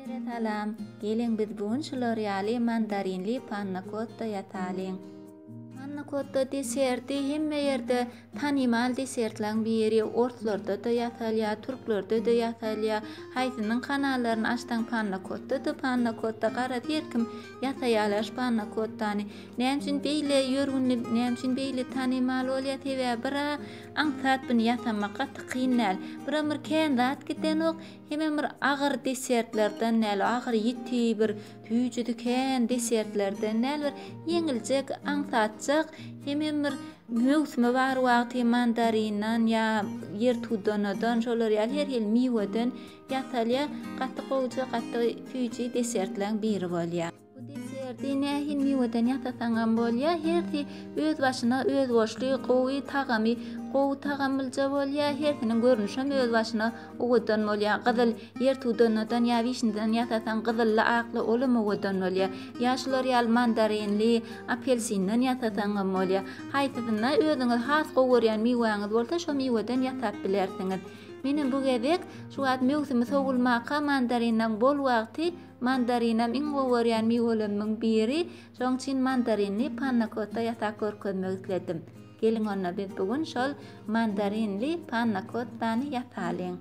Salam, gelin biz bugün L'Oreal'i mandarinli panna cotta yatalım. Panna cotta deserti hemme yerde tanimal desertlaryň biri, ortlarda da yatalya, türklarda da yatalya. Haýsynyň kanallarını açdan panna cotta da panna cotta garat herkim yataýalar panna cottany. Näme üçin beýle ýörgünli, näme üçin beýle tanimal bolýar tebe bira aňsat bunu yatamak gaty kynal. Bira bir kän zat giden ok, hemem bir agyr desertlerden näl agyr ýiti bir tüýjüdi kän desertlerden näl bir ýeňiljek aňsatjak hemem bir mewsimi bar wagty mandarinan ya yer tudanadan şolar ýa her hil miweden yatalya gaty gowjy gaty tüýji desertlaryň biri bolýar. Bu deserti nähin miweden yatasaňam bolýar, herti öz başyna öz boşly gowy tagamy gowy tagamylja bolýar, hertiniň görnüşem öz başyna owadan bolýar. Gyzyl yer tudanadan ýa wişninden yatasaň gyzylly akly olamy owadan bolýar. Ýaşlar ýal mandarinli, apelsinden yatasaňam bolýar. Haýsysyna özüňiz has gowurýan miwäňiz bolsa şo miweden yatap bilersiňiz. Menin bu gezek şu wagt mewsimi sowulmaka mandarinden bol wagty mandarinam iň gowurýan miweleriň biri, şoň üçin mandarinli panna cotta ýatak görkezmek isledim. Gelin onna biz bugün şol mandarinli panna cottany ýatalyň.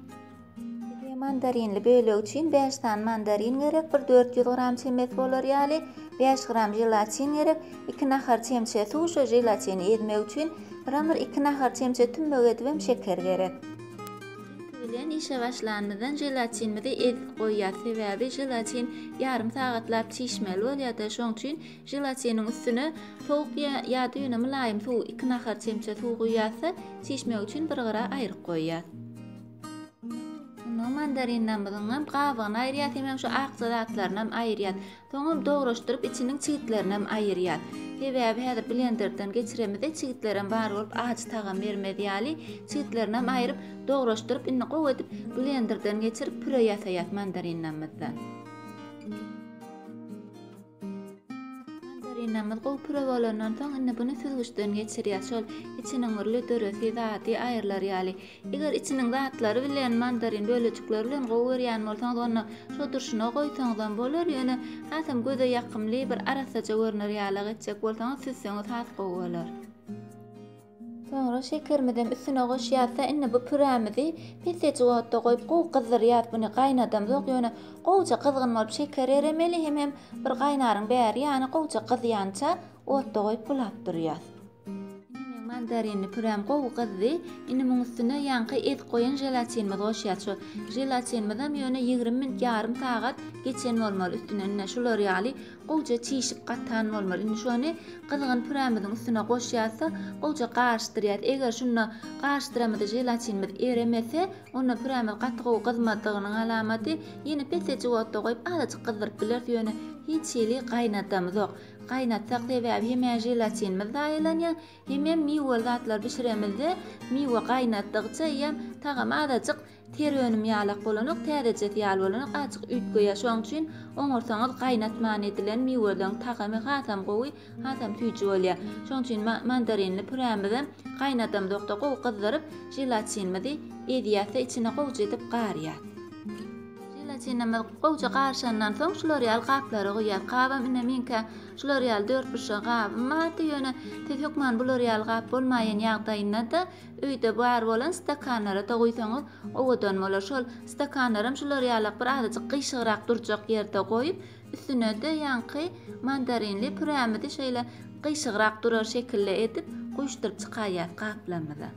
Mandarinli böleg üçin 5 tan mandarin gerek, 400 gram çemet bolar ýaly, 5 gram jelatin gerek, 2 nahar çemçe suw şo jelatini edmek üçin bir 2 nahar çemçe tümbök edibem şeker gerek. Bilen işe başlanmadan jelatinimi edip goýýar, sebäbi jelatin yarım sagatlap çişmeli bolýar, şoň üçin jelatiniň üstüne sowuk ýa-da ýöne mylaýym suw 2 nahar çemçe suw goýýarsa çişmek üçin bir gara aýryp goýýar. Mandarinden bilen gabyny aýrýar, hemem şu ak zatlaryny aýrýar. Soňra dogruşdyryp içiniň çigitlerini aýrýar. Sebäbi häzir blenderden geçiremede çigitlerim bar bolup aç tagam bermedi ýaly, çigitlerini aýryp dogruşdyryp inni gowy edip blenderden geçirip püre ýasaýat mandarinlerden. Mandarinlerimiz gowy püre bolandan soň inni bunu süzgüçden geçirýär. Şol içiniň bir lödöresi zaty aýrylar ýaly. Eger içiniň zatlary bilen mandarin bölejikleri bilen gowy berýän bolsaňyz onu şo durşuna goýsaňyzam bolar, ýöne hasam göze ýakymly bir arasaja görner ýaly geçjek bolsaňyz süzseňiz has gowy bolar. Sonra şekermeden üstüne goşýarsa inni bu püremizi pesejik otda goýup gowy gyzdyrýar, bunu gaýnadam zok ýöne gowja gyzgyn bolup şeker eremeli, hemem bir gaýnaryň bäri ýani gowja gyzýança otda goýup bulap durýar. Mandarinli pürem gowy gyzdy, inni muň üstüne ýanky et goýan jelatinimi goşýar. Şu jelatinimizam ýöne 20 minut ýarym sagat geçen bolmaly üstüne şular ýaly gowja çişip gatan bolmaly. Inni şonu gyzgyn püremiziň üstüne goşýarsa gowja garşdyrýar. Eger şunu garşdyramada jelatinimiz eremese, onda püremiz gaty gowy gyzmadygynyň alamaty. Ýene pesejik otda goýup azajyk gyzdyryp biler, ýöne hiç ýeli gaýnatamy zok. Gaýnatsak sebäbi hem jelatinimiz daýlanýar, hem miwel zatlar bişiremizde miwe gaýnatdykça ýa tagam azajyk terönüm ýalak bolanok, täzejet ýal bolanok açyk ütgeýär. Şoň üçin oňursaňyz gaýnatman edilen miweleň tagamy hasam gowy, hasam tüýji bolýar. Şoň üçin mandarinli püremizi gaýnatam zokda gowy gyzdyryp jelatinimizi edýärse içine gowja edip garýar. Jelatinimiz gowja garşandan soň şular ýal gaplary goýar. Gabam ine minkä şular ýal 4-5 gabym bardy, ýöne tetokman bular ýal gap bolmaýan ýagdaýynda da öýde bar bolan stakanlara da goýsaňyz owadan bolar. Şol stakanlarym şular ýalak bir azajyk gyşygyrak durjak ýerde goýup üstüne de ýanky mandarinli püremizi şeýle gyşygyrak durar şekilde edip goýuşdyryp çykaýar gaplamada.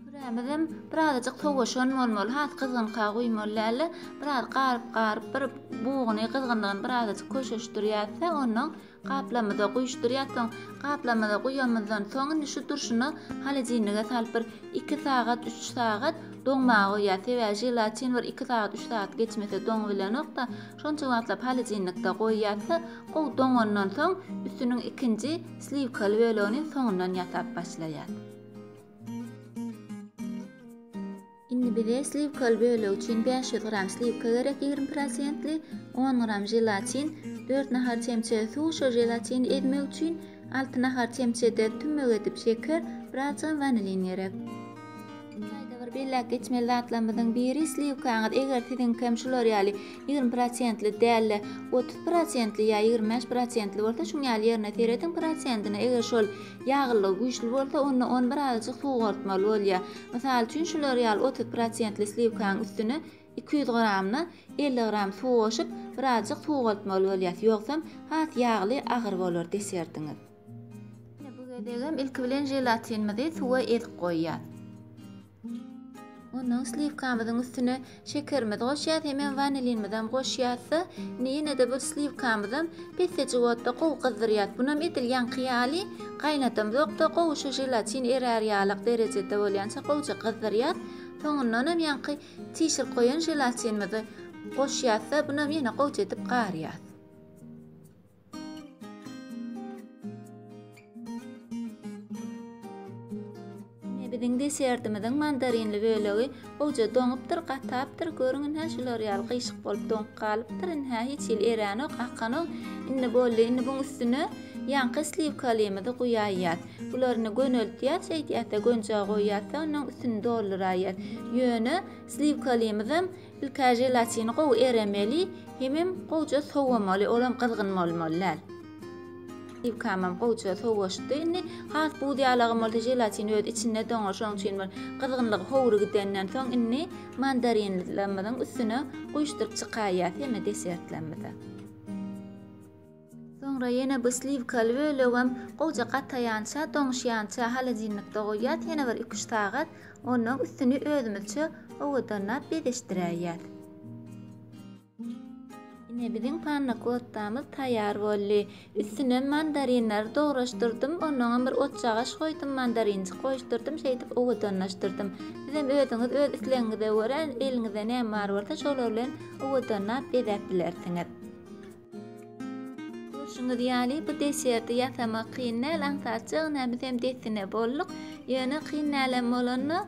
Püremizim bir azajyk sowaşan bolmaly, has gyzgynka goýmaly, biraz garyp bir buğuny gyzgyndygyny bir azajyk köşeşdirýärse, onuň gaplamada goýuşdurýar. Soň gaplamada goýýanmazdan soň şu durşuna halejinige salyp bir 2 sagat, 3 sagat doňmagy goýýar. Sebäbi jelatin bir 2 sagat, 3 sagat geçmese doň bilenokda şonça wagtlap halejinlikde goýýarsa, gowy doňandan soň üstüniň ikinji slivkaly bölegini soňundan ýatap başlaýar. Inni bize slivkaly böleg üçin 500 gram slivka gerek, 20%li 10 gram jelatin, 4 nahar çemçe suw şo jelatin edmek üçin 6 nahar çemçede tümbök edip şeker, birazcık vanilin gerek. billa geçmeli zatlarymyzyň biri slivkaňyz eger siziň şular ýaly 20%li dälle 30%li ýa 25%li bolsa şuň ýaly ýerine teretiň prosentini eger şol ýaglylygy güýçli bolsa onu 10 birazjyk suwgartmaly bolýar. Mysal üçin şular ýaly 30%li slivkaň üstüne 200 gramna 50 gram suw goşup birazjyk suwgartmaly bolýar. Ýoksam has ýagly agyr bolar desertiňiz. Bu gedegem ilki bilen jelatinimizi suwa edip goýýar. Ondan slivkamyzyň üstüne şekerimizi goşýar, hemen vanilinimizi goşýarsa, näme de bu slivkamyzy pesejik otda gowy gyzdyrýar. Bunam etil ýanky gaýnatym ýokda gowy şu jelatin erer ýalyk derejede bolýança gowça gyzdyrýar. Soňundan hem ýanky tişir goýan jelatinimizi goşýarsa, bunam ýene gowça edip garýar. Biziň desertimizin mandarinli bölegi gowça doňupdyr, gatapdyr, görüňin her şular ýaly gyşyk bolup doňup galypdyr. Hä hiç ýyl eränek, akanyk, inni boldy, inni buň üstüne ýanky slivkalymyzy goýýar. Bularyny göneltýär, şeýdýärde gönjä goýýarsa, onuň üstüne doldurýar. Ýöne slivkalymyzy ilkä jelatini gowy eremeli, hemem gowça sowamaly, olam gyzgynmaly. Slivkamam gowça sowaşdy. Inni has bu diýalagym bolsa jelatin öýt içinde doňar, şoň üçin gyzgynlygy howry gidenden soň inni mandarinlemizin üstüne goýuşdyryp çykaýar heme desertlenmede. Soňra ýene bu slivkaly bölegem gowça gataýança, doňşýança halajynlykda goýýar, ýene bir 2-3 sagat onuň üstüni özümizçe owadanap bedeşdirýär. Ine biziň panna kottamyz taýýar boldy. Üstüne mandarinler doguraşdyrdym, onuň bir otçagaş goýdum, mandarinçy goýuşdyrdym, şeýdip owadanlaşdyrdym. Sizem özüňiz öz isleňizde görä, eliňizde näme bar bolsa şolar bilen owadanap bedäp bilersiňiz. Şuňy diýäli, bu deserti ýasamak kynäl, aňsatjyk näme hem desine bolluk, ýöne kynälen bolany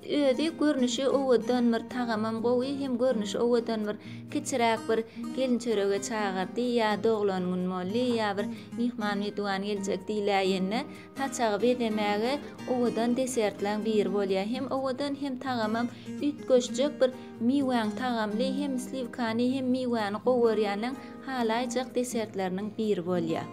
özi görnüşi owadanmyr, tagamam gowy hem görnüşi owadanmyr. Kiçiräk bir gelin çörege çağırdy ýa doglanyň molly ýa bir mihman ýetwan geljek diýilýänne taçagy bedemäge owadan desertlaň bir bolýar. Hem owadan hem tagamam ütgeşjek bir miwäň tagamly hem slivkany hem miwäni gowurýanyň halaýjak desertlarnyň bir bolýar.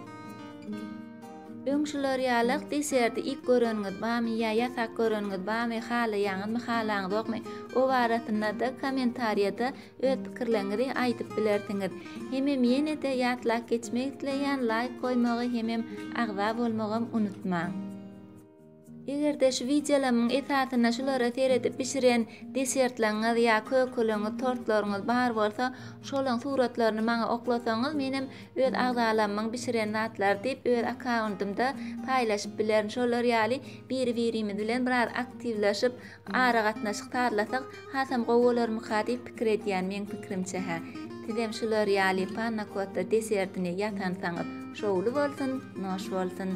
Öňşüler ýalyk deserti ilk görenňiz bamy ýa ýasak görenňiz bamy, halaýaňyzmy, halaňyz okmy, o barasynda da kommentariýada öz pikirleriňizi aýdyp bilersiňiz. Hemem ýene-de ýatlap geçmek dileýän like goýmagy hemem agza bolmagy unutmaň. Egerde şu videolarymyň esasyna şulara seredip pişiren desertlaryňyz ýa kökeleňiz, tortlaryňyz bar bolsa, şolaryň suratlaryny maňa oklasaňyz, menem öz agzalarymyň pişiren natlar diýip öz akkauntymda paýlaşyp bilerin. Şolar ýaly bir-birimiz bilen biraz aktivlaşyp, ara gatnaşyk tarlasak, hasam gowalarmy hadyp pikir edýän men pikirimçe hä. Sizem şular ýaly panna kotta desertini ýatansaňyz, şowly bolsun, noş bolsun.